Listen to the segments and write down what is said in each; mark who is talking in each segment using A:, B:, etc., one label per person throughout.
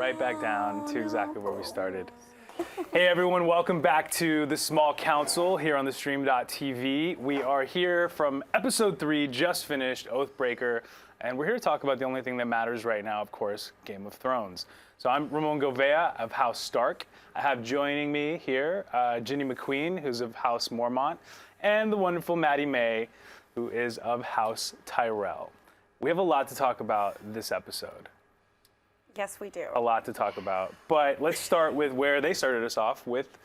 A: right back down to exactly where we started. Hey everyone, welcome back to The Small Council here on theStream.tv. We are here from episode 3, just finished, Oathbreaker, and we're here to talk about the only thing that matters right now, of course, Game of Thrones. So I'm Ramon Govea of House Stark. I have joining me here Ginny McQueen, who's of House Mormont, and the wonderful Madi Mae, who is of House Tyrell. We have a lot to talk about this episode.
B: Yes, we do.
A: A lot to talk about. But let's start with where they started us off, with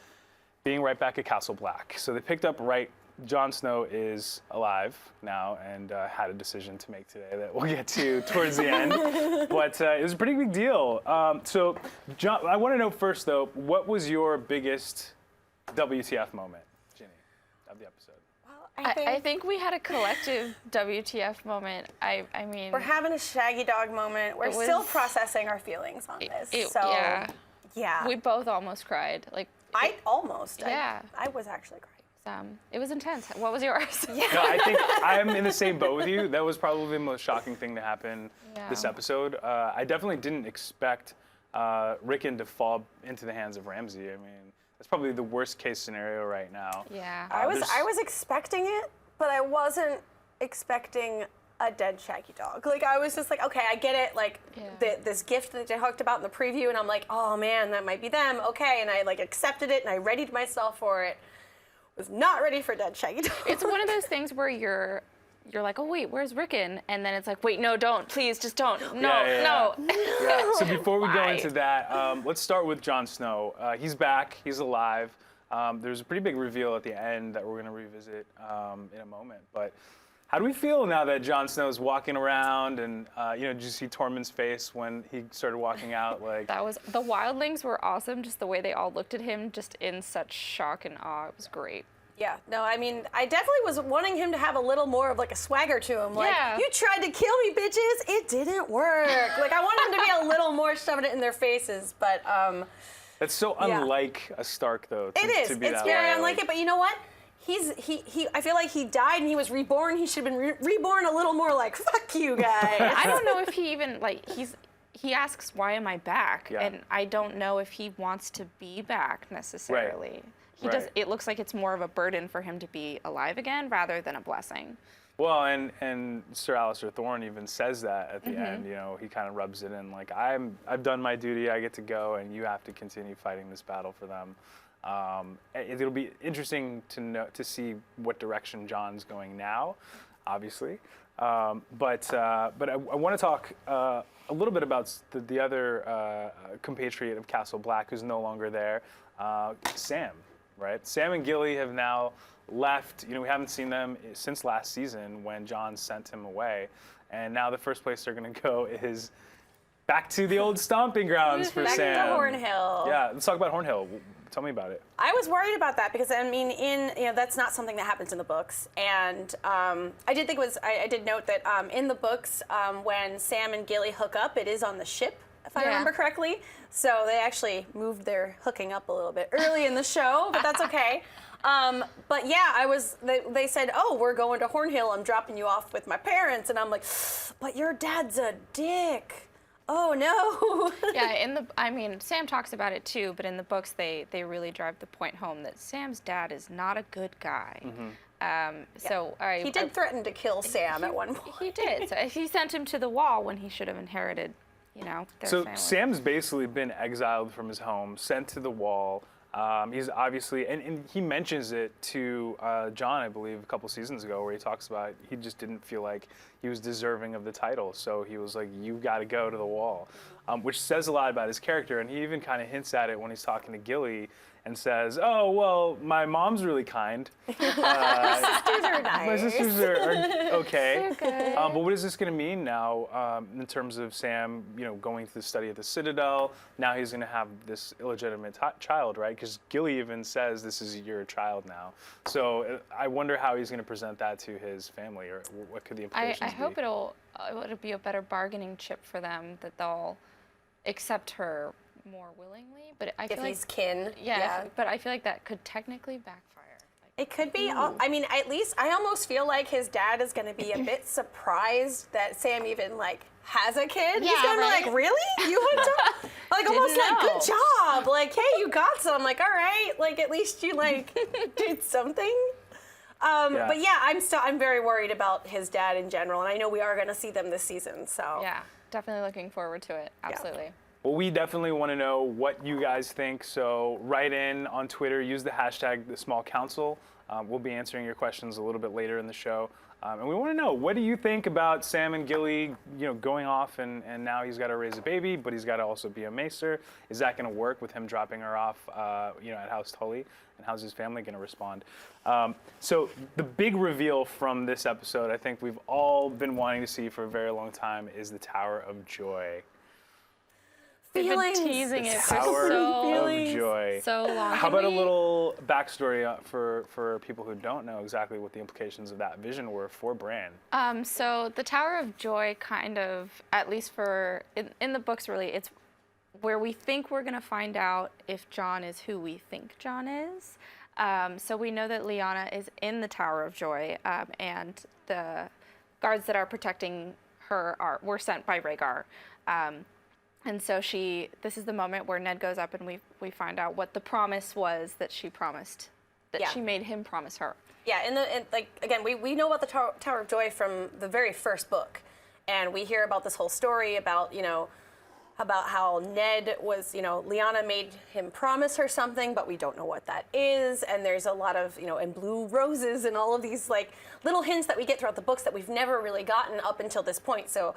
A: being right back at Castle Black. So they picked up right, Jon Snow is alive now and had a decision to make today that we'll get to towards the end. But it was a pretty big deal. So John, I want to know first, though, what was your biggest WTF moment, Ginny, of the episode?
C: I think we had a collective WTF moment. I mean,
B: we're having a shaggy dog moment. We're still processing our feelings on this. So yeah,
C: we both almost cried. Like
B: I almost.
C: Yeah,
B: I was actually crying.
C: It was intense. What was yours?
A: Yeah. No, I think I'm in the same boat with you. That was probably the most shocking thing to happen this episode. I definitely didn't expect Rickon to fall into the hands of Ramsay. I mean, that's probably the worst case scenario right now.
C: Yeah.
B: I was expecting it, but I wasn't expecting a dead shaggy dog. Like, I was just like, okay, I get it. Like, this gift that they talked about in the preview, and I'm like, oh man, that might be them. Okay, and I like accepted it, and I readied myself for it. Was not ready for dead shaggy dog.
C: It's one of those things where you're like, oh wait, where's Rickon? And then it's like, wait, no, don't, please, just don't, no.
A: Yeah. So before we go into that, let's start with Jon Snow. He's back, he's alive. There's a pretty big reveal at the end that we're going to revisit in a moment. But how do we feel now that Jon Snow's walking around? And did you see Tormund's face when he started walking out? Like
C: the wildlings were awesome. Just the way they all looked at him, just in such shock and awe. It was great.
B: Yeah, no, I mean, I definitely was wanting him to have a little more of like a swagger to him. Like, you tried to kill me, bitches. It didn't work. Like, I wanted him to be a little more shoving it in their faces, but
A: that's so unlike a Stark, though.
B: It is. It's very unlike it, but you know what? I feel like he died and he was reborn. He should have been reborn a little more like, fuck you guys.
C: I don't know if he even, like, he asks, why am I back?
A: Yeah.
C: And I don't know if he wants to be back necessarily.
A: Right.
C: He does. It looks like it's more of a burden for him to be alive again rather than a blessing.
A: Well, and Sir Alistair Thorne even says that at the end. You know, he kind of rubs it in like, I've done my duty. I get to go, and you have to continue fighting this battle for them. It'll be interesting to see what direction Jon's going now, obviously. But I want to talk a little bit about the other compatriot of Castle Black who's no longer there, Sam. Right, Sam and Gilly have now left. You know, we haven't seen them since last season when Jon sent him away, and now the first place they're going to go is back to the old stomping grounds for Sam.
B: Back to Hornhill.
A: Yeah, let's talk about Hornhill. Tell me about it.
B: I was worried about that because I mean, that's not something that happens in the books, and I did note that in the books when Sam and Gilly hook up, it is on the ship, if I remember correctly. So they actually moved their hooking up a little bit early in the show, but that's okay. But yeah, they said, oh, we're going to Hornhill. I'm dropping you off with my parents. And I'm like, but your dad's a dick. Oh no.
C: Yeah, I mean, Sam talks about it too, but in the books they really drive the point home that Sam's dad is not a good guy. So
B: he did threaten to kill Sam at one point.
C: He did. So he sent him to the wall when he should have inherited, their family.
A: Sam's basically been exiled from his home, sent to the wall. He's obviously, and he mentions it to Jon, I believe, a couple seasons ago, where he talks about he just didn't feel like he was deserving of the title. So he was like, you got to go to the wall, which says a lot about his character. And he even kind of hints at it when he's talking to Gilly and says, oh, well, my mom's really kind.
B: My sisters are nice.
A: My sisters are okay.
C: Good.
A: But what is this going to mean now in terms of Sam, going to the study at the Citadel? Now he's going to have this illegitimate child, right? Because Gilly even says this is your child now. So I wonder how he's going to present that to his family, or what could the implications be?
C: I hope it'll be a better bargaining chip for them, that they'll accept her more willingly, but I feel
B: if
C: like
B: he's kin.
C: But I feel like that could technically backfire.
B: It could be. I mean, at least I almost feel like his dad is going to be a bit surprised that Sam even has a kid.
C: Yeah,
B: he's going to be like, really? You want to? Like almost like, good job. Like, hey, you got some. Like, all right. Like, at least you like did something. But yeah, I'm very worried about his dad in general, and I know we are going to see them this season. So
C: yeah, definitely looking forward to it. Absolutely.
B: Yeah.
A: Well, we definitely want to know what you guys think. So write in on Twitter. Use the hashtag #TheSmallCouncil. We'll be answering your questions a little bit later in the show. And we want to know, what do you think about Sam and Gilly, going off and now he's got to raise a baby, but he's got to also be a maester? Is that going to work with him dropping her off, at House Tully? And how's his family going to respond? So the big reveal from this episode, I think we've all been wanting to see for a very long time, is the Tower of Joy.
C: We've been teasing it for so
A: Joy.
C: So long.
A: How about a little backstory for people who don't know exactly what the implications of that vision were for Bran?
C: So the Tower of Joy kind of, at least in the books really, it's where we think we're going to find out if Jon is who we think Jon is. So we know that Liana is in the Tower of Joy, and the guards that are protecting her were sent by Rhaegar. And so this is the moment where Ned goes up and we find out what the promise was that she promised, that she made him promise her.
B: Yeah, again, we know about the Tower of Joy from the very first book, and we hear about this whole story about how Ned was, Liana made him promise her something, but we don't know what that is, and there's a lot of, and blue roses and all of these like little hints that we get throughout the books that we've never really gotten up until this point. So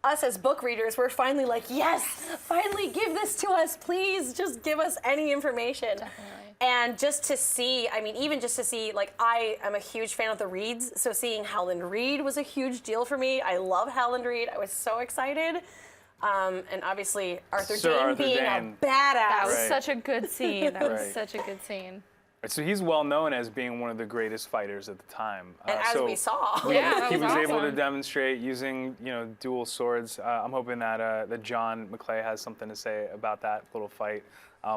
B: us as book readers, we're finally like, yes, finally give this to us, please, just give us any information.
C: Definitely.
B: And just to see, even just to see, like, I am a huge fan of the Reeds, so seeing Howland Reed was a huge deal for me. I love Howland Reed. I was so excited. And obviously Arthur Dayne being a badass.
C: That was such a good scene. That was
A: Right.
C: such a good scene.
A: So he's well known as being one of the greatest fighters at the time.
B: And as we saw.
C: Yeah,
A: he was able to
C: awesome.
A: demonstrate using, dual swords. I'm hoping that Jon McClay has something to say about that little fight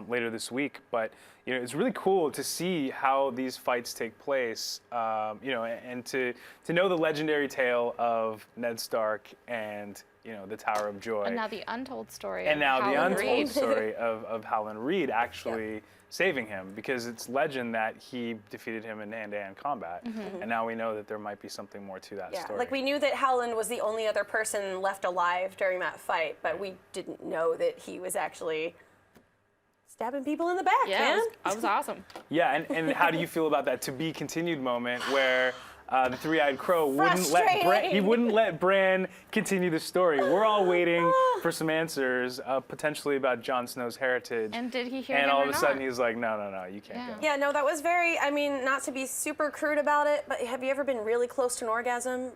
A: later this week. But it's really cool to see how these fights take place. And to know the legendary tale of Ned Stark and the Tower of Joy.
C: And now the untold story.
A: And now the
C: Howland
A: untold
C: Reed.
A: story of Howland Reed actually saving him, because it's legend that he defeated him in hand-to-hand combat. And now we know that there might be something more to that story.
B: Like we knew that Howland was the only other person left alive during that fight, but we didn't know that he was actually stabbing people in the back, man.
C: That was awesome.
A: Yeah, and how do you feel about that to be continued moment where the three-eyed crow wouldn't let Bran continue the story? We're all waiting for some answers, potentially about Jon Snow's heritage.
C: And did he hear
A: And
C: him
A: all
C: or
A: of a sudden
C: not?
A: he's like, no, you can't go.
B: Yeah, no, that was very, not to be super crude about it, but have you ever been really close to an orgasm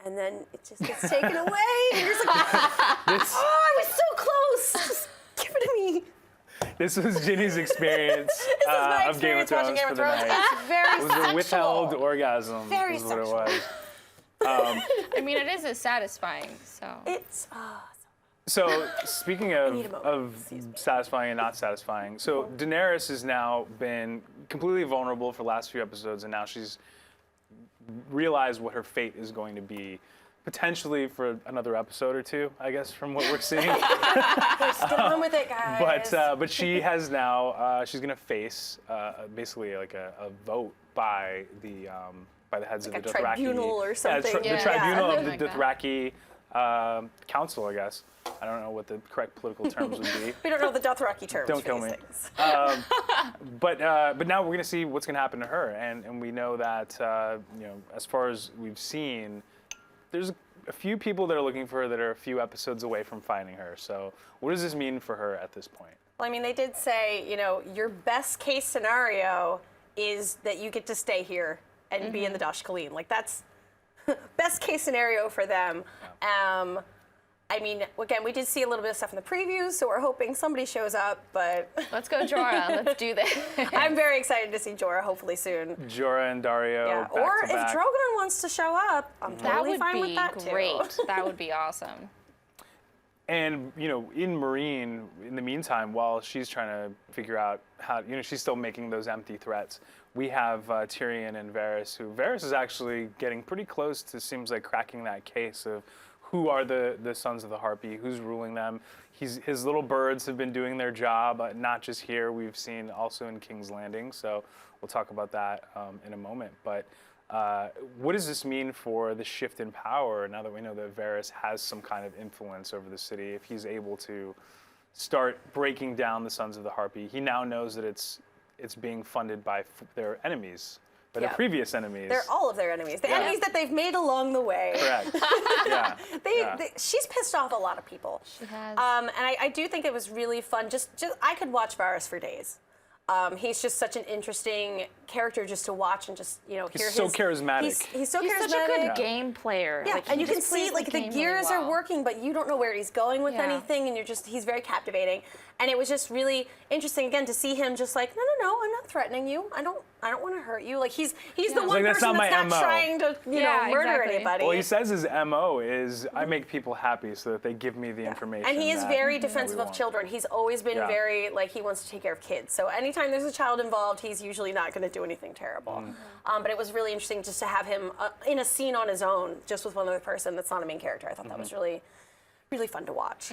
B: and then it just gets taken away? And you're just like, I was so close. Just give it to me.
A: This was Ginny's experience
B: This is my
A: of Game of
B: experience watching
A: Thrones
B: Game
A: for
B: of
A: the
B: Thrones.
A: night.
B: It's very
A: It was a
B: sexual.
A: withheld orgasm.
B: Very
A: is what it
B: sexual.
A: was.
C: I mean, it is as satisfying, so.
B: It's,
A: So speaking
B: need a moment.
A: of satisfying and not satisfying, so Daenerys has now been completely vulnerable for the last few episodes, and now she's realized what her fate is going to be, potentially for another episode or two, I guess, from what we're seeing.
B: we're still on with it, guys.
A: But she has now she's going to face basically like a vote by the heads
B: Like
A: of the
B: a
A: Dothraki.
B: tribunal or something.
A: The tribunal of
C: something
A: the
C: like
A: Dothraki council, I guess. I don't know what the correct political terms would be.
B: We don't know the Dothraki terms
A: Don't
B: for
A: kill
B: these
A: me.
B: things.
A: But now we're going to see what's going to happen to her, and we know that as far as we've seen, there's a few people that are looking for her that are a few episodes away from finding her. So what does this mean for her at this point?
B: Well, they did say, your best case scenario is that you get to stay here and be in the Dosh Kaleen. Like, that's best case scenario for them. Again, we did see a little bit of stuff in the previews, so we're hoping somebody shows up, but
C: Let's go, Jorah. Let's do this.
B: I'm very excited to see Jorah hopefully soon.
A: Jorah and Dario.
B: Yeah.
A: Back
B: Or
A: to
B: if
A: back.
B: Drogon wants to show up, I'm
C: That
B: totally
C: would
B: fine
C: be
B: with that
C: great.
B: too.
C: That would be awesome.
A: And in Marine, in the meantime, while she's trying to figure out how, she's still making those empty threats. We have Tyrion and Varys, who Varys is actually getting pretty close to, seems like, cracking that case of who are the Sons of the Harpy, who's ruling them. His little birds have been doing their job, not just here. We've seen also in King's Landing. So we'll talk about that in a moment. But what does this mean for the shift in power now that we know that Varys has some kind of influence over the city? If he's able to start breaking down the Sons of the Harpy, he now knows that it's being funded by their enemies, by their previous enemies.
B: They're all of their enemies. The enemies that they've made along the way.
A: Correct. Yeah.
B: She's pissed off a lot of people.
C: She has.
B: And I do think it was really fun. Just I could watch Varys for days. He's just such an interesting character just to watch and just hear
A: He's so charismatic.
B: He's so charismatic.
C: He's such a good game player.
B: Yeah,
C: Like,
B: and
C: he
B: you can
C: just
B: see
C: plays
B: like the
C: game
B: gears
C: really
B: are
C: well.
B: working, but you don't know where he's going with anything, and he's very captivating. And it was just really interesting again to see him just like, no, I'm not threatening you. I don't want to hurt you. Like he's the one
A: Like, that's
B: person
A: not
B: that's
A: my
B: not
A: MO.
B: trying to murder anybody.
A: Well, he says his MO is I make people happy so that they give me the information.
B: And he is
A: that
B: very
A: we
B: defensive of
A: want.
B: children. He's always been
A: Yeah.
B: very, like, he wants to take care of kids. So anytime there's a child involved, he's usually not going to do anything terrible. But it was really interesting just to have him in a scene on his own, just with one other person that's not a main character. I thought that was really, really fun to watch.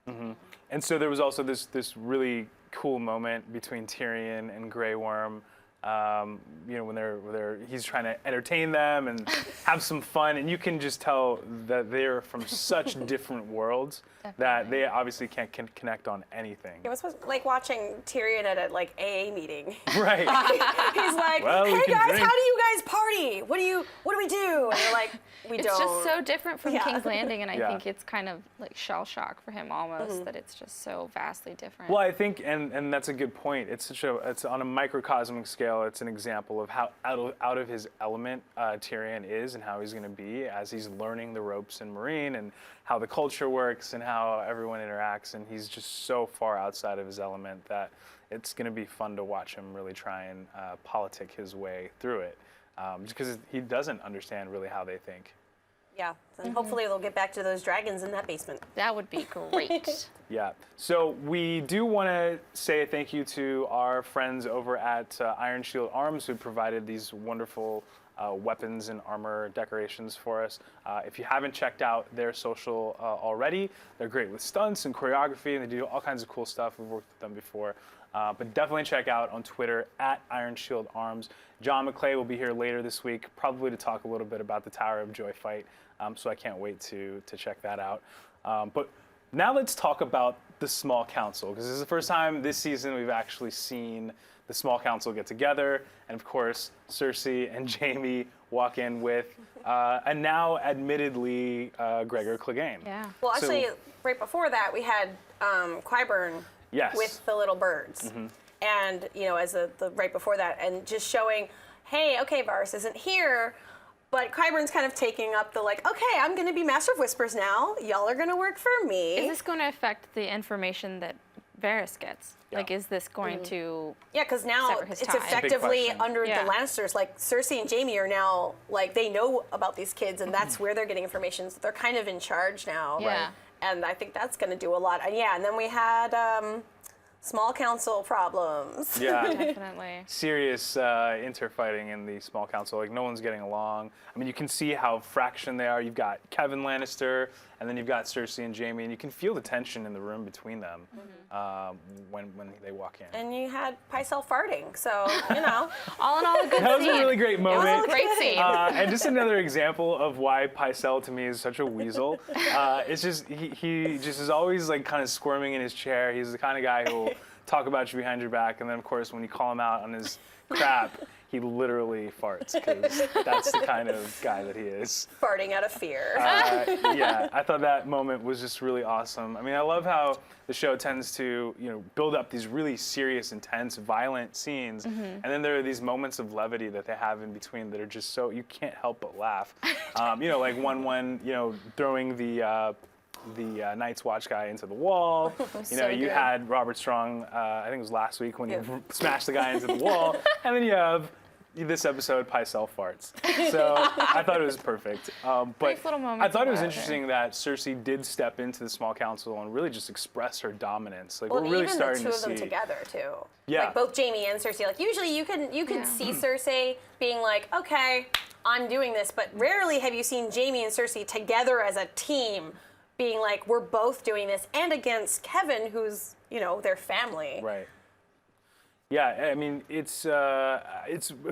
A: And so there was also this really cool moment between Tyrion and Grey Worm. When he's trying to entertain them and have some fun, and you can just tell that they're from such different worlds that they obviously can't connect on anything.
B: It was like watching Tyrion at a AA meeting.
A: Right.
B: He's like,
A: Well, we
B: hey
A: can
B: guys,
A: drink.
B: how do you guys party? What do we do? And they're like, we
C: It's
B: don't.
C: just so different from King's Landing, and I
A: Yeah.
C: think it's kind of like shell shock for him almost that it's just so vastly different.
A: Well, I think, and that's a good point. It's on a microcosmic scale. It's an example of how out of his element Tyrion is, and how he's going to be as he's learning the ropes in Meereen and how the culture works and how everyone interacts. And he's just so far outside of his element that it's going to be fun to watch him really try and politic his way through it, just because he doesn't understand really how they think.
B: Yeah, and hopefully they'll get back to those dragons in that basement.
C: That would be great.
A: Yeah. So we do want to say thank you to our friends over at Iron Shield Arms who provided these wonderful weapons and armor decorations for us. If you haven't checked out their social already, they're great with stunts and choreography, and they do all kinds of cool stuff. We've worked with them before. But definitely check out on Twitter at Iron Shield Arms. John McClay will be here later this week, probably to talk a little bit about the Tower of Joy fight. So I can't wait to check that out. But now let's talk about the Small Council, because this is the first time this season we've actually seen the Small Council get together. And of course, Cersei and Jaime walk in with a now admittedly Gregor Clegane.
C: Yeah.
B: Well, actually, right before that, we had Qyburn
A: Yes.
B: with the little birds. And, as the right before that, and just showing, hey, okay, Varys isn't here, but Qyburn's kind of taking up the, like, okay, I'm going to be Master of Whispers now. Y'all are going to work for me.
C: Is this going to affect the information that Varys gets?
A: Yeah.
C: Like, is this going to...
B: Yeah, because now
C: sever his
B: it's
C: ties?
B: effectively
A: question.
B: under
C: Yeah.
B: the Lannisters. Like, Cersei and Jaime are now, like, they know about these kids, and that's where they're getting information. So they're kind of in charge now.
C: Yeah. Right.
B: And I think that's going to do a lot. And yeah, and then we had Small Council problems.
A: Yeah.
C: Definitely.
A: Serious interfighting in the Small Council. Like, no one's getting along. I mean, you can see how fractioned they are. You've got Kevin Lannister, and then you've got Cersei and Jaime, and you can feel the tension in the room between them when they walk in.
B: And you had Pycelle farting, so,
C: All in all, a good
A: That was
C: scene.
A: a really great moment.
C: It was a great scene.
A: And just another example of why Pycelle to me is such a weasel. It's just he just is always like kind of squirming in his chair. He's the kind of guy who will talk about you behind your back, and then of course when you call him out on his crap, he literally farts, because that's the kind of guy that he is.
B: farting out of fear.
A: Yeah, I thought that moment was just really awesome. I mean, I love how the show tends to, build up these really serious, intense, violent scenes, and then there are these moments of levity that they have in between that are just so you can't help but laugh. Like when throwing the Night's Watch guy into the wall.
C: So
A: You
C: good.
A: had Robert Strong, I think it was last week, when he smashed the guy into the wall, and then you have this episode, Pycelle farts. So I thought it was perfect. But
C: Brief little moments
A: I thought it was
C: of
A: interesting that Cersei did step into the Small Council and really just express her dominance. Like,
B: Well,
A: we're really
B: even
A: starting
B: the two
A: to
B: of them
A: see.
B: together too.
A: Yeah.
B: Like both Jaime and Cersei. Like usually you can
C: Yeah.
B: see Cersei being like, okay, I'm doing this. But rarely have you seen Jaime and Cersei together as a team being like, we're both doing this, and against Kevin, who's, their family.
A: Right. Yeah, I mean, it's a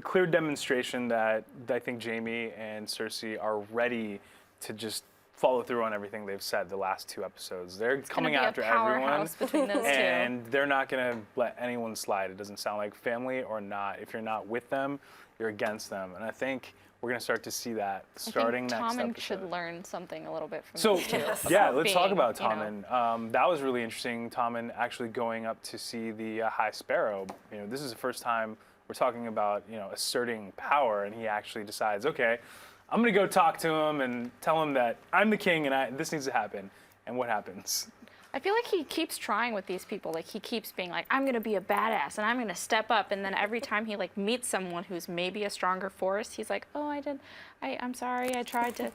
A: clear demonstration that I think Jaime and Cersei are ready to just follow through on everything they've said the last 2 episodes. They're coming after everyone,
C: between those
A: and they're not going to let anyone slide. It doesn't sound like, family or not. If you're not with them, you're against them. And I think we're going to start to see that starting next episode.
C: Tommen should learn something a little bit from
A: So,
C: these two.
A: yeah, let's talk about Tommen. That was really interesting, Tommen actually going up to see the High Sparrow. This is the first time we're talking about, asserting power, and he actually decides, okay, I'm going to go talk to him and tell him that I'm the king and this needs to happen. And what happens?
C: I feel like he keeps trying with these people. Like, he keeps being like, I'm going to be a badass and I'm going to step up. And then every time he meets someone who's maybe a stronger force, he's like, oh, I'm sorry. I tried to,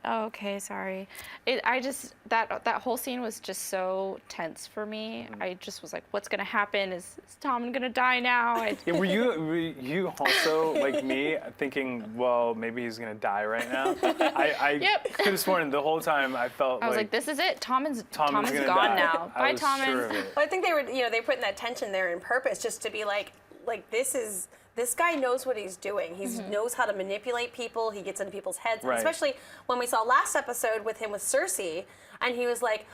C: oh, okay, sorry. That whole scene was just so tense for me. I just was like, what's going to happen? Is Tommen going to die now?
A: Yeah, were you also, like me, thinking, well, maybe he's going to die right now? I could have sworn the whole time I felt
C: I was like, this is it. Tommen's gone now. Bye, Tommen.
A: Sure of it.
B: But I think they were, they put in that tension there in purpose, just to be like this guy knows what he's doing. He knows how to manipulate people. He gets into people's heads,
A: Right.
B: especially when we saw last episode with him with Cersei, and he was like,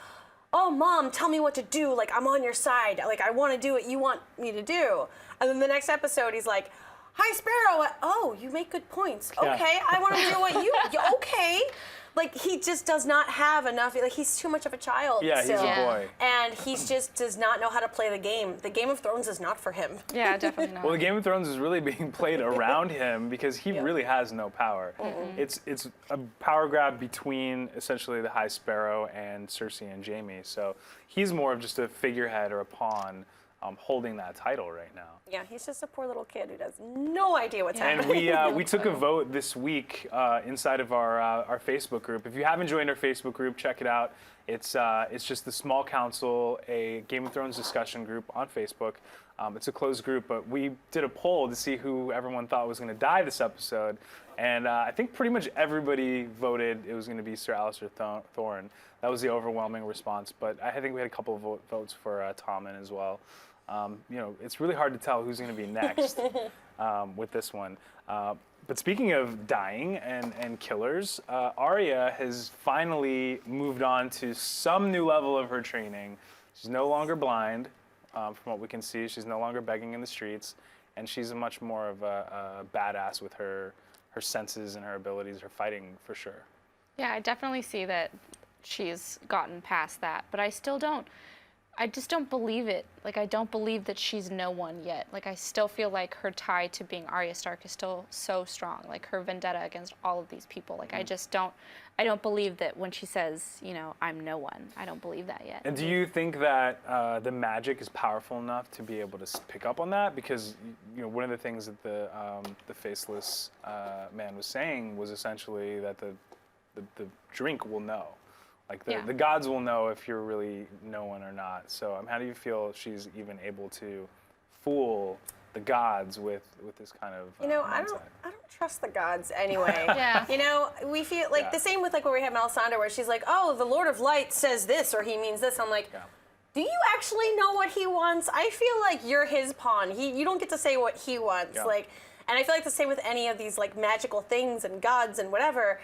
B: oh, Mom, tell me what to do. Like, I'm on your side. Like, I want to do what you want me to do. And then the next episode, he's like, High Sparrow. Oh, you make good points.
A: Yeah.
B: Okay, I want to do what you. Okay. Like, he just does not have enough. Like, he's too much of a child.
A: Yeah,
B: still.
A: he's a boy.
B: And he just does not know how to play the game. The Game of Thrones is not for him.
C: Yeah, definitely not.
A: Well, the Game of Thrones is really being played around him because he really has no power. It's a power grab between essentially the High Sparrow and Cersei and Jaime. So he's more of just a figurehead or a pawn holding that title right now.
B: Yeah, he's just a poor little kid who has no idea what's happening.
A: And we took a vote this week inside of our Facebook group. If you haven't joined our Facebook group, check it out. It's just the Small Council, a Game of Thrones discussion group on Facebook. It's a closed group, but we did a poll to see who everyone thought was going to die this episode. And I think pretty much everybody voted it was going to be Sir Alliser Thorne. That was the overwhelming response. But I think we had a couple of votes for Tommen as well. It's really hard to tell who's going to be next with this one. But speaking of dying and killers, Arya has finally moved on to some new level of her training. She's no longer blind, from what we can see. She's no longer begging in the streets, and she's much more of a badass with her senses and her abilities, her fighting for sure.
C: Yeah, I definitely see that she's gotten past that, but I just don't believe it. Like, I don't believe that she's no one yet. Like, I still feel like her tie to being Arya Stark is still so strong. Like, her vendetta against all of these people. Like, I don't believe that when she says, I'm no one. I don't believe that yet.
A: And do you think that the magic is powerful enough to be able to pick up on that? Because, one of the things that the faceless man was saying was essentially that the drink will know. Like, the gods will know if you're really no one or not. So how do you feel she's even able to fool the gods with this kind of
B: I don't trust the gods anyway.
C: Yeah.
B: We feel like the same with where we have Melisandre, where she's like, oh, the Lord of Light says this or he means this. I'm like, do you actually know what he wants? I feel like you're his pawn. You don't get to say what he wants.
A: Yeah.
B: And I feel like the same with any of these magical things and gods and whatever.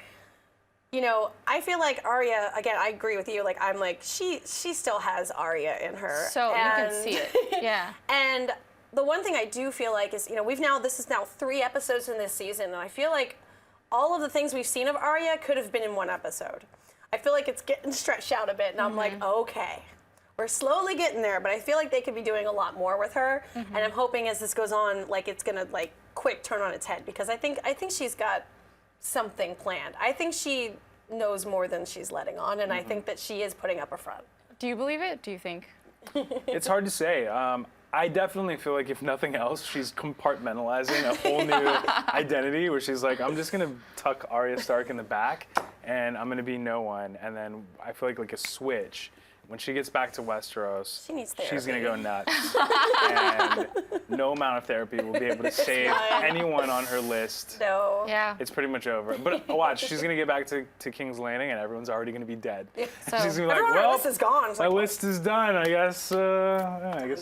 B: I feel like Arya, again, I agree with you. I'm like, she still has Arya in her.
C: So you can see it. Yeah.
B: And the one thing I do feel like is, this is now 3 episodes in this season, and I feel like all of the things we've seen of Arya could have been in 1 episode. I feel like it's getting stretched out a bit, and I'm like, okay, we're slowly getting there, but I feel like they could be doing a lot more with her, and I'm hoping as this goes on, it's gonna quick turn on its head, because I think she's got something planned. I think she knows more than she's letting on, and I think that she is putting up a front.
C: Do you believe it? Do you think?
A: It's hard to say. I definitely feel like, if nothing else, she's compartmentalizing a whole new identity where she's like, I'm just going to tuck Arya Stark in the back, and I'm going to be no one. And then I feel like a switch. when she gets back to Westeros,
B: She needs
A: she's going to go
B: therapy.
A: nuts. And no amount of therapy will be able to save anyone on her list.
B: No.
C: Yeah.
A: It's pretty much over. But watch, she's going to get back to King's Landing and everyone's already going to be dead.
C: So-
A: She's going to be like,
B: Everyone on our
A: well,
B: list is gone. It's
A: my
B: like,
A: list is done. I guess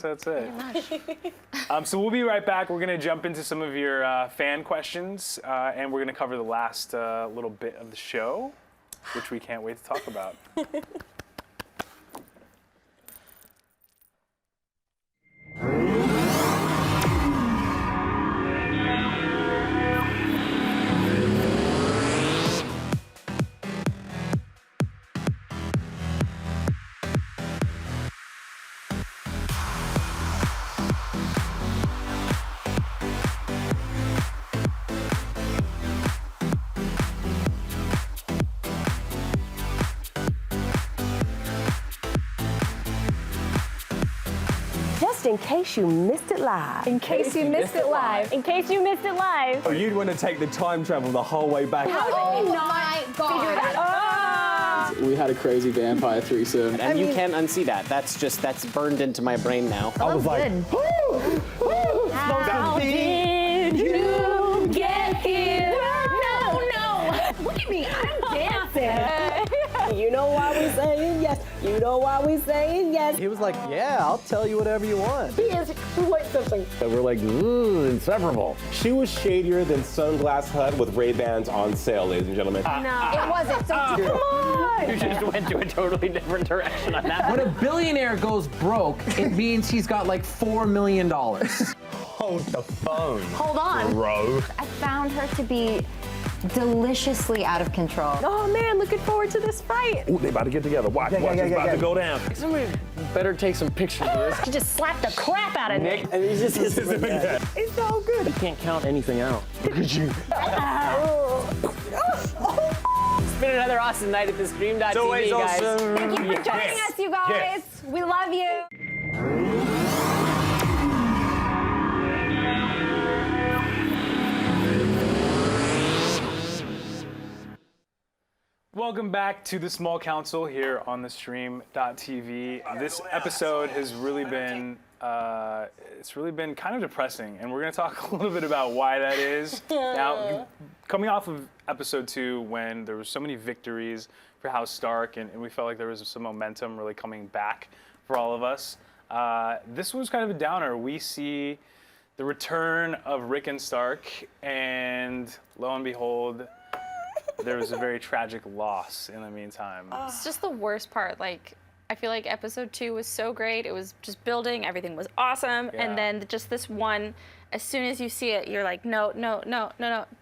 A: that's it. So we'll be right back. We're going to jump into some of your fan questions, and we're going to cover the last little bit of the show, which we can't wait to talk about.
D: Just in case you missed it live.
E: In case you missed it live. In case you missed it live.
F: Oh, you'd want to take the time travel the whole way back.
E: Oh my God.
G: We had a crazy vampire threesome, and you can't unsee that. That's burned into my brain now.
F: I was like,
E: How did you get here? No. Look at me. I'm dancing.
D: You know why we saying yes. You know why we saying yes.
F: he was like, yeah, I'll tell you whatever you want.
D: He is quite something.
F: And we're like, inseparable. She was shadier than Sunglass Hut with Ray-Bans on sale, ladies and gentlemen.
E: No, it wasn't. So come on.
G: You just went to a totally different direction on that.
H: When a billionaire goes broke, it means he's got like $4 million.
F: Hold the phone,
E: Hold on.
F: bro.
I: I found her to be deliciously out of control.
D: Oh man, looking forward to this fight.
F: Ooh, they about to get together. Watch, it's about to go down.
G: Somebody better take some pictures of this.
E: She just slapped the crap out of me.
G: And he's just
D: It's so good.
G: You can't count anything out. Look at you. It's been another awesome night at theStream.tv,
F: always
G: guys.
F: awesome.
E: Thank you for joining us, you guys. We love you.
A: Welcome back to the Small Council here on theStream.tv. This episode has really been it's really been kind of depressing, and we're going to talk a little bit about why that is. Now, coming off of episode 2, when there were so many victories for House Stark, and we felt like there was some momentum really coming back for all of us, this was kind of a downer. We see the return of Rickon Stark, and lo and behold, there was a very tragic loss in the meantime.
C: It's just the worst part. Like, I feel like episode 2 was so great. It was just building. Everything was awesome.
A: Yeah.
C: And then just this one, as soon as you see it, you're like, no,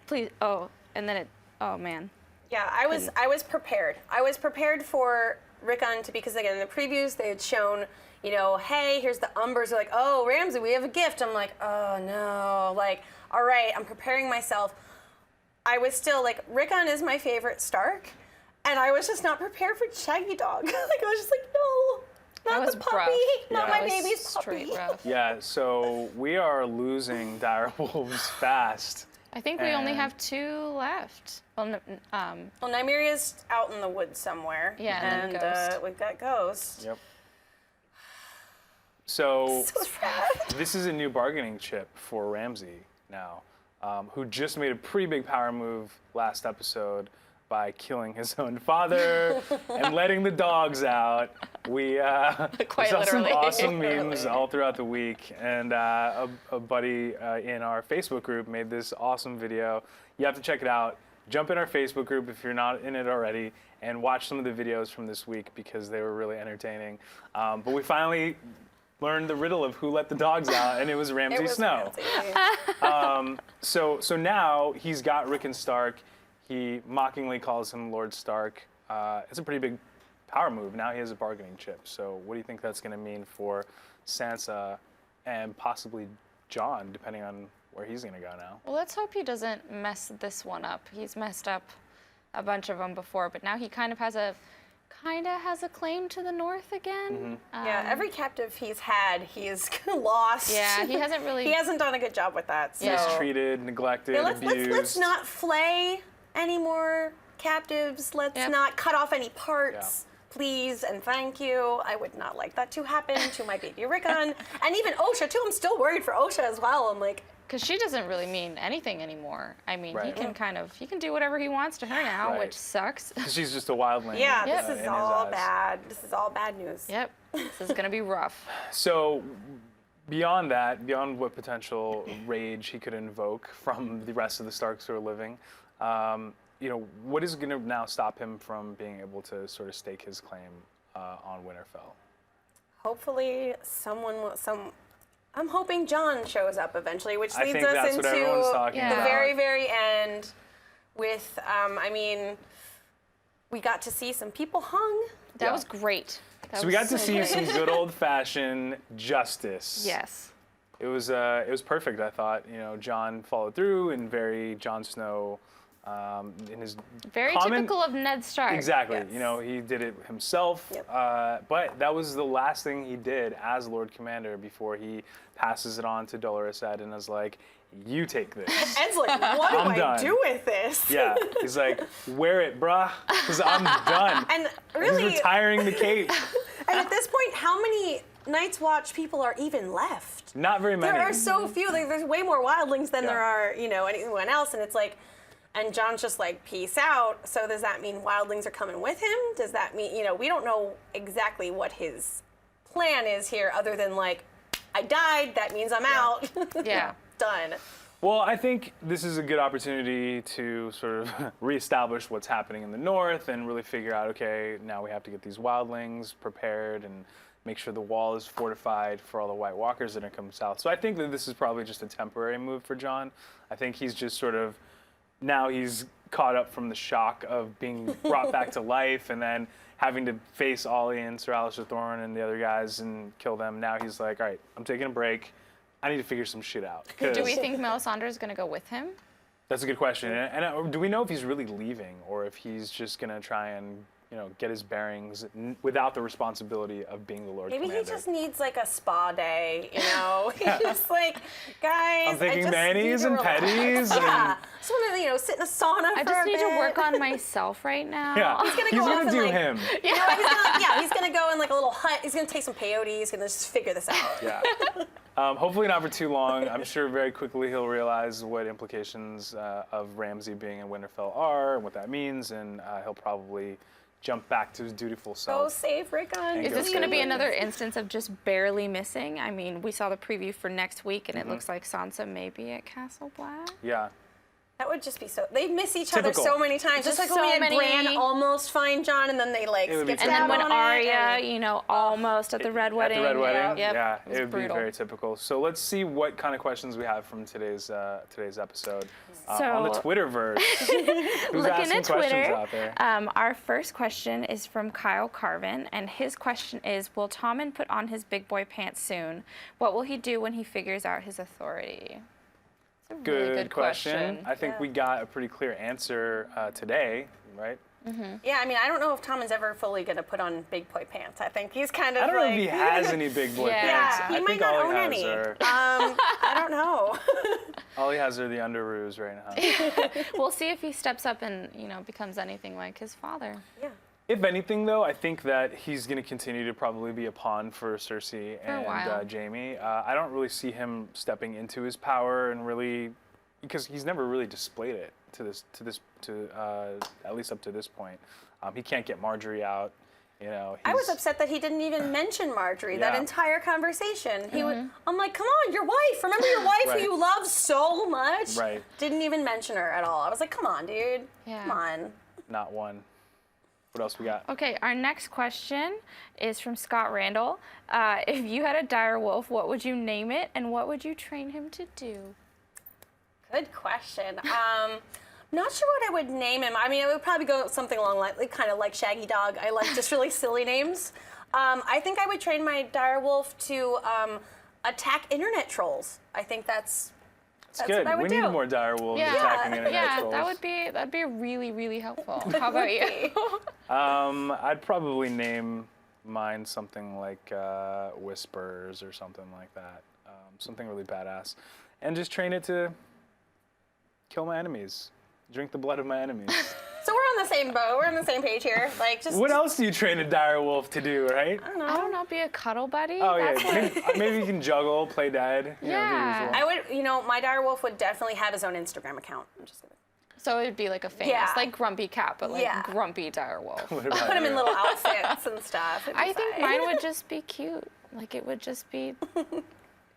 C: please. Oh, and then it, oh man.
B: Yeah, I was prepared. I was prepared for Rickon to, because again in the previews they had shown, you know, hey, here's the Umbers. They're like, oh, Ramsay, we have a gift. I'm like, oh no. Like, all right, I'm preparing myself. I was still like, Rickon is my favorite Stark, and I was just not prepared for Shaggy Dog. Like, I was just like, no,
C: That
B: not
C: was
B: the puppy,
C: rough.
B: not
A: Yeah.
B: my
C: That was
B: baby's
C: straight
B: puppy.
C: rough.
A: Yeah, so we are losing direwolves fast.
C: I think we only
A: And-
C: have 2 left. Well,
B: Well, Nymeria's out in the woods somewhere.
C: Yeah, and then Ghost.
B: We've got Ghost.
A: Yep. So
B: So sad.
A: this is a new bargaining chip for Ramsay now, who just made a pretty big power move last episode by killing his own father and letting the dogs out. We
C: Quite
A: saw some
C: literally.
A: awesome memes all throughout the week, and a buddy in our Facebook group made this awesome video. You have to check it out. Jump in our Facebook group if you're not in it already, and watch some of the videos from this week because they were really entertaining. But we finally learned the riddle of who let the dogs out, and it was Ramsay
B: It was
A: Snow.
B: Ramsay.
A: So now he's got Rickon Stark. He mockingly calls him Lord Stark. It's a pretty big power move. Now he has a bargaining chip. So what do you think that's going to mean for Sansa and possibly Jon, depending on where he's going to go now?
C: well, let's hope he doesn't mess this one up. He's messed up a bunch of them before, but now he kind of has a claim to the north again.
B: Yeah, every captive he's had, he's lost.
C: Yeah, he hasn't really.
B: He hasn't done a good job with that. So.
A: Mistreated, neglected,
B: Yeah,
A: abused.
B: let's not flay any more captives. Let's
C: Yep.
B: not cut off any parts. please and thank you. I would not like that to happen to my baby Rickon. And even Osha, too. I'm still worried for Osha as well. I'm like...
C: Because she doesn't really mean anything anymore. I mean,
A: Right.
C: he can do whatever he wants to her now,
A: Right.
C: which sucks.
A: She's just a wildling.
B: Yeah,
C: Yep.
B: this
A: in
B: is
A: his
B: all
A: eyes.
B: bad. This is all bad news.
C: Yep, this is gonna be rough.
A: So, beyond that, beyond what potential rage he could invoke from the rest of the Starks who are living, you know, what is going to now stop him from being able to sort of stake his claim on Winterfell?
B: Hopefully, I'm hoping Jon shows up eventually, which
A: I
B: leads
A: think
B: us
A: that's what everyone's
B: into
A: talking
C: Yeah.
B: the
A: about.
B: very, very end with, I mean, we got to see some people hung.
C: That
A: Yeah.
C: was great. That
A: So we
C: was
A: got to
C: so
A: see
C: great.
A: some good old-fashioned justice.
C: Yes.
A: It was perfect. I thought, you know, Jon followed through and very Jon Snow in his
C: Very
A: common-
C: typical of Ned Stark.
A: Exactly.
B: Yes.
A: You know, he did it himself.
B: Yep.
A: But that was the last thing he did as Lord Commander before he passes it on to Dolorous Edd and is like, "You take this."
B: Ed's like, what do
A: I'm
B: I
A: done.
B: do with this?
A: Yeah. He's like, "Wear it, bruh, because I'm done."
B: And really,
A: He's retiring the cape.
B: and at this point, how many Night's Watch people are even left?
A: Not very many.
B: There are so few. Like, there's way more wildlings than
A: Yeah.
B: there are, you know, anyone else. And it's like, and Jon's just like, peace out. So does that mean wildlings are coming with him? Does that mean, you know, we don't know exactly what his plan is here other than like, I died, that means I'm out.
C: Yeah.
B: Done.
A: Well, I think this is a good opportunity to sort of reestablish what's happening in the north and really figure out, okay, now we have to get these wildlings prepared and make sure the wall is fortified for all the White Walkers that are coming south. So I think that this is probably just a temporary move for Jon. I think he's just sort of, now he's caught up from the shock of being brought back to life and then having to face Ollie and Sir Alistair Thorne and the other guys and kill them. Now he's like, all right, I'm taking a break. I need to figure some shit out.
C: Do we think Melisandre is going to go with him?
A: That's a good question. And do we know if he's really leaving or if he's just going to try and, you know, get his bearings without the responsibility of being the Lord
B: Maybe
A: Commander?
B: he just needs like a spa day, you know? He's just like, guys,
A: I'm thinking
B: I just
A: manis
B: need to
A: and
B: relax."
A: petties.
B: Yeah.
A: And,
B: Just want to, you know, sit in a sauna
C: I
B: for
C: just
B: a
C: need
B: bit.
C: to work on myself right now.
A: yeah,
B: He's gonna go off and,
A: do
B: like-
A: him.
B: You know, he's gonna go in like a little hut. He's gonna take some peyote. He's gonna just figure this out.
A: Yeah. Hopefully not for too long. I'm sure very quickly he'll realize what implications of Ramsay being in Winterfell are and what that means, and he'll probably jump back to his dutiful
B: Go
A: self.
B: save Rickon.
C: Is
A: go
C: this going to
A: save
C: be
A: Rickon.
C: another instance of just barely missing? I mean, we saw the preview for next week, and it looks like Sansa may be at Castle Black.
A: Yeah.
B: That would just be so. They miss each
A: Typical.
B: other so many times. Just like
C: so
B: when we had
C: many-
B: Bran almost find Jon, and then they like
A: It would be
B: skip
C: And then
B: out
C: when
B: on it,
C: Arya,
B: and-
C: you know, almost at the Red Wedding.
A: At the Red Wedding,
C: Yep.
A: yeah,
C: It was
A: it would
C: brutal.
A: be very typical. So let's see what kind of questions we have from today's episode on the
C: So-
A: Twitterverse. Who's
C: Looking
A: asking
C: at
A: questions
C: Twitter,
A: out there?
C: our first question is from Kyle Carvin, and his question is, will Tommen put on his big boy pants soon? What will he do when he figures out his authority? It's a really good question.
A: I think we got a pretty clear answer today, right?
B: Yeah, I mean, I don't know if Tommen's ever fully gonna put on big boy pants. I think he's kind of
A: I don't know
B: like.
A: if he has any big boy
C: Yeah.
A: pants.
B: Yeah, he
A: I
B: might
A: think
B: not
A: all
B: own
A: he has
B: any.
A: are
B: I don't know.
A: all he has are the underoos right now.
C: We'll see if he steps up and, you know, becomes anything like his father.
B: Yeah.
A: If anything, though, I think that he's going to continue to probably be a pawn for Cersei
C: a while.
A: and Jaime. I don't really see him stepping into his power and really, because he's never really displayed it to at least up to this point. He can't get Marjorie out. You know,
B: I was
A: he's-
B: upset that he didn't even mention Marjorie that
A: Yeah.
B: entire conversation. He would. I'm like, come on, your wife. Remember your wife
A: Right.
B: who you love so much.
A: Right.
B: Didn't even mention her at all. I was like, come on, dude.
C: Yeah.
B: Come on.
A: not one. What else we got?
C: Okay, our next question is from Scott Randall. If you had a direwolf, what would you name it, and what would you train him to do?
B: Good question. Not sure what I would name him. I mean, I would probably go something along like kind of like Shaggy Dog. I like just really silly names. I think I would train my direwolf to attack internet trolls. I think that's
A: Good.
B: what I would
A: We
B: do.
A: need more direwolves attacking internet
C: yeah,
A: trolls.
C: that'd be really, really helpful. How about you?
A: I'd probably name mine something like Whispers or something like that. Something really badass. And just train it to kill my enemies. Drink the blood of my enemies.
B: So we're on the same boat. We're on the same page here. Like, just.
A: What else do you train a direwolf to do, right?
C: I don't know, be a cuddle buddy.
A: Oh
C: That's
A: yeah, maybe you can juggle, play dead. You know,
C: Yeah.
A: the usual.
B: I would, my direwolf would definitely have his own Instagram account. I'm just gonna.
C: So it would be like a famous,
B: Yeah.
C: like grumpy cat, but like
B: Yeah.
C: grumpy direwolf.
A: What about
B: Put him in
A: you?
B: little outfits and stuff. It'd be
C: I think
B: fine.
C: mine would just be cute. Like it would just be,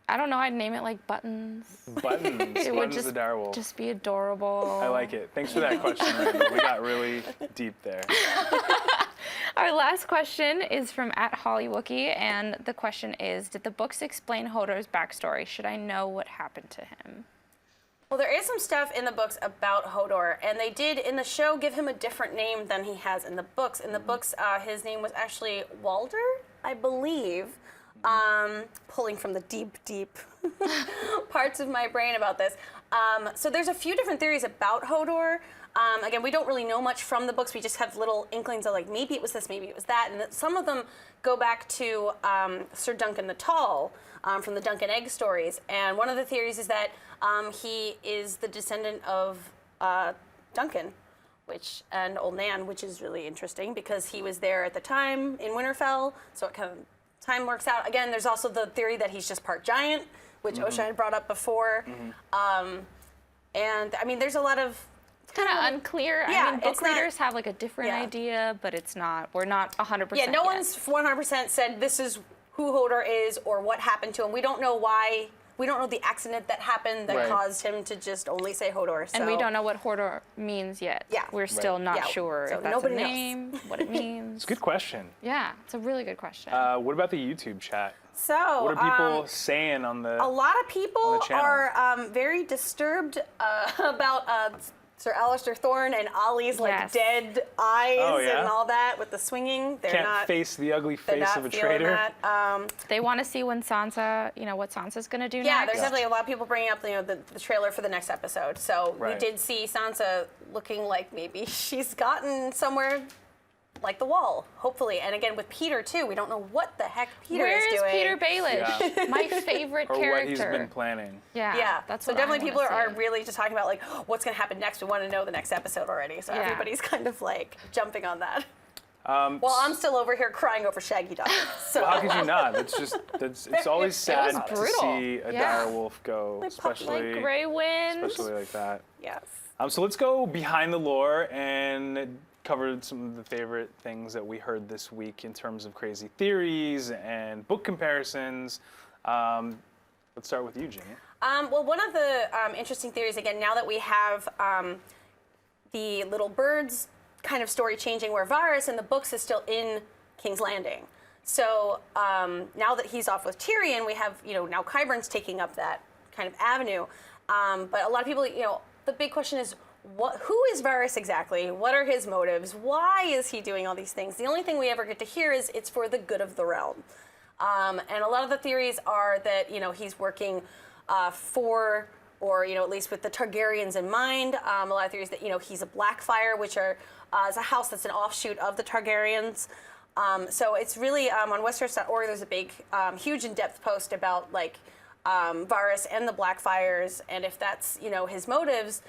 C: I don't know, I'd name it like Buttons.
A: Buttons.
C: It would
A: Buttons the direwolf.
C: just be adorable.
A: I like it. Thanks for that question, Randall. We got really deep there.
C: Our last question is from @HollyWookie, and the question is, did the books explain Hodor's backstory? Should I know what happened to him?
B: Well, there is some stuff in the books about Hodor, and they did in the show give him a different name than he has in the books. In the books, his name was actually Walder, I believe. Pulling from the deep, deep parts of my brain about this. So there's a few different theories about Hodor. Again, we don't really know much from the books. We just have little inklings of like, maybe it was this, maybe it was that. And some of them go back to Sir Duncan the Tall from the Dunk and Egg stories. And one of the theories is that he is the descendant of Duncan, and Old Nan, which is really interesting because he was there at the time in Winterfell. So it kind of time works out. Again, there's also the theory that he's just part giant, which Osha had brought up before. And I mean, there's a lot of
C: Kind of unclear.
B: Yeah,
C: I mean, book
B: it's not-
C: readers have like a different idea, but it's not. We're not 100%.
B: yeah, no
C: yet.
B: one's 100% said this is who Hodor is or what happened to him. We don't know why. We don't know the accident that happened that
A: Right.
B: caused him to just only say Hodor.
C: And we
B: so-
C: don't know what Hodor means yet.
B: Yeah.
C: We're still not
B: Yeah,
C: sure
B: so
C: if that's a
B: nobody knows.
C: name, what it means.
A: It's a good question.
C: Yeah, it's a really good question.
A: What about the YouTube chat?
B: So,
A: What are people saying on the?
B: a lot of people
A: on the channel?
B: are very disturbed about Sir Alistair Thorne and Ollie's like
C: Yes.
B: dead eyes
A: Oh, yeah?
B: and all that with the swinging. They're
A: Can't
B: not
A: face the ugly
B: they're
A: face
B: not
A: of a
B: feeling
A: traitor.
B: that.
C: They want to see when Sansa, what Sansa's gonna do
B: Yeah,
C: next.
B: there's definitely a lot of people bringing up the trailer for the next episode. So we
A: Right.
B: did see Sansa looking like maybe she's gotten somewhere like the Wall, hopefully. And again with Peter too, we don't know what the heck Peter
C: Where
B: is
C: is
B: doing.
C: Peter Baelish?
A: Yeah.
C: My favorite
A: Or
C: character.
A: what he's been planning.
C: Yeah,
B: Yeah,
C: that's
B: so
C: what
B: definitely
C: I
B: people
C: wanna
B: are
C: see.
B: really just talking about like what's going to happen next. We want to know the next episode already. So
C: Yeah.
B: everybody's kind of like jumping on that. Well, I'm still over here crying over Shaggy Dog. So
A: How could you not? It's always sad to
C: brutal.
A: see a
C: Yeah.
A: direwolf go, especially
C: Like Grey Wind.
A: especially like that.
B: yes.
A: So let's go behind the lore and cover some of the favorite things that we heard this week in terms of crazy theories and book comparisons. Let's start with you, Ginny.
B: Well, one of the interesting theories, again, now that we have the little birds kind of story changing where Varys in the books is still in King's Landing. So now that he's off with Tyrion, we have, now Qyburn's taking up that kind of avenue. But a lot of people, the big question is, who is Varys exactly? What are his motives? Why is he doing all these things? The only thing we ever get to hear is it's for the good of the realm. And a lot of the theories are that, he's working for, or, at least with the Targaryens in mind. A lot of theories that, he's a Blackfire, which is a house that's an offshoot of the Targaryens. So it's really, on Westeros.org, there's a big, huge in-depth post about, Varys and the Blackfires, and if that's, his motives,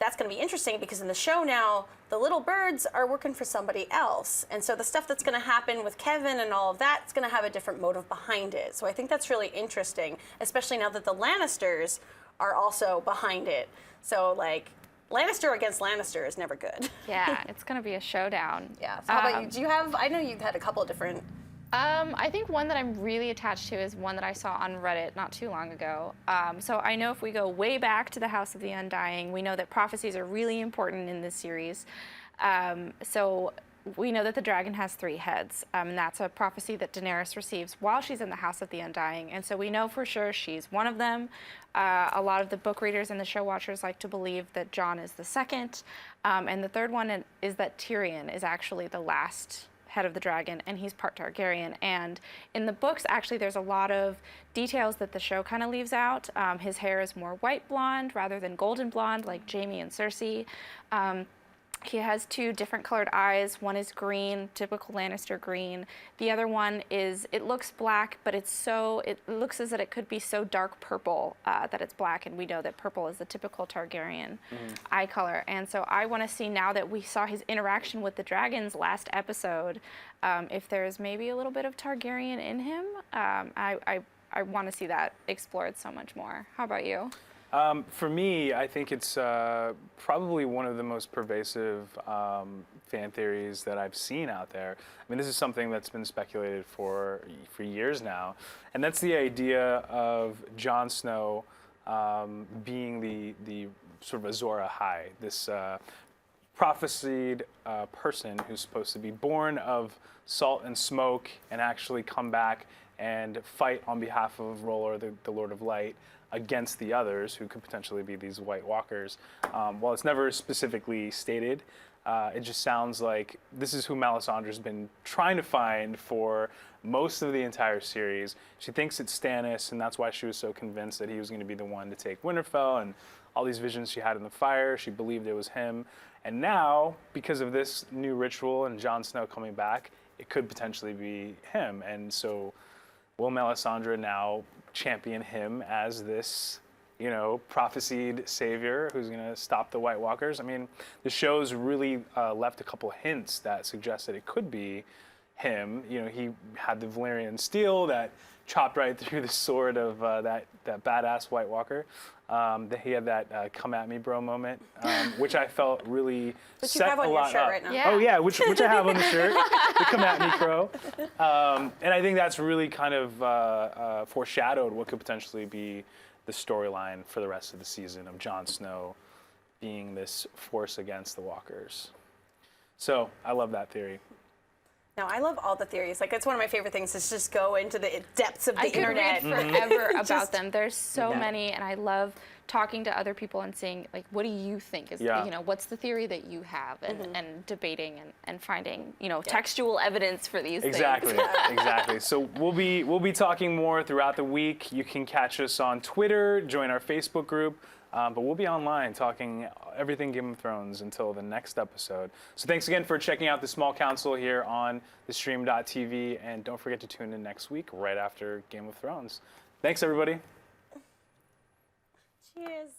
B: that's going to be interesting because in the show now, the little birds are working for somebody else. And so the stuff that's going to happen with Kevin and all of that's going to have a different motive behind it. So I think that's really interesting, especially now that the Lannisters are also behind it. So Lannister against Lannister is never good.
C: Yeah, it's gonna be a showdown.
B: Yeah. So how about you? I know you've had a couple of different.
C: I think one that I'm really attached to is one that I saw on Reddit not too long ago. So I know if we go way back to the House of the Undying, we know that prophecies are really important in this series. So we know that the dragon has 3 heads, and that's a prophecy that Daenerys receives while she's in the House of the Undying. And so we know for sure she's one of them. A lot of the book readers and the show watchers like to believe that Jon is the second. And the third one is that Tyrion is actually the last head of the dragon, and he's part Targaryen. And in the books, actually, there's a lot of details that the show kind of leaves out. His hair is more white blonde rather than golden blonde, like Jaime and Cersei. He has 2 different colored eyes. One is green, typical Lannister green. The other one is, it looks black, but it looks as if it could be so dark purple that it's black, and we know that purple is the typical Targaryen eye color. And so I want to see, now that we saw his interaction with the dragons last episode, if there's maybe a little bit of Targaryen in him. I want to see that explored so much more. How about you?
A: For me, I think it's probably one of the most pervasive fan theories that I've seen out there. I mean, this is something that's been speculated for years now, and that's the idea of Jon Snow being the sort of Azor Ahai, this prophesied person who's supposed to be born of salt and smoke and actually come back and fight on behalf of R'hllor, the Lord of Light, against the others, who could potentially be these White Walkers. While it's never specifically stated, it just sounds like this is who Melisandre's been trying to find for most of the entire series. She thinks it's Stannis, and that's why she was so convinced that he was going to be the one to take Winterfell, and all these visions she had in the fire, she believed it was him. And now, because of this new ritual and Jon Snow coming back, it could potentially be him. And so will Melisandre now champion him as this, prophesied savior who's going to stop the White Walkers? I mean, the show's really left a couple hints that suggest that it could be him. He had the Valyrian steel that chopped right through the sword of that badass White Walker. He had that "come at me, bro" moment, which I felt really set a lot up.
B: You have on your shirt right now.
C: Yeah.
A: Oh yeah, which I have on the shirt, the "come at me, bro," and I think that's really kind of foreshadowed what could potentially be the storyline for the rest of the season of Jon Snow being this force against the Walkers. So I love that theory.
B: No, I love all the theories. Like, it's one of my favorite things is just go into the depths of the
C: I could
B: internet.
C: read forever about them. There's so many, and I love talking to other people and seeing, like, what do you think is, what's the theory that you have, and debating and finding, textual evidence for these things.
A: Exactly. So we'll be talking more throughout the week. You can catch us on Twitter, join our Facebook group. But we'll be online talking everything Game of Thrones until the next episode. So thanks again for checking out the Small Council here on theStream.tv. And don't forget to tune in next week right after Game of Thrones. Thanks, everybody.
B: Cheers.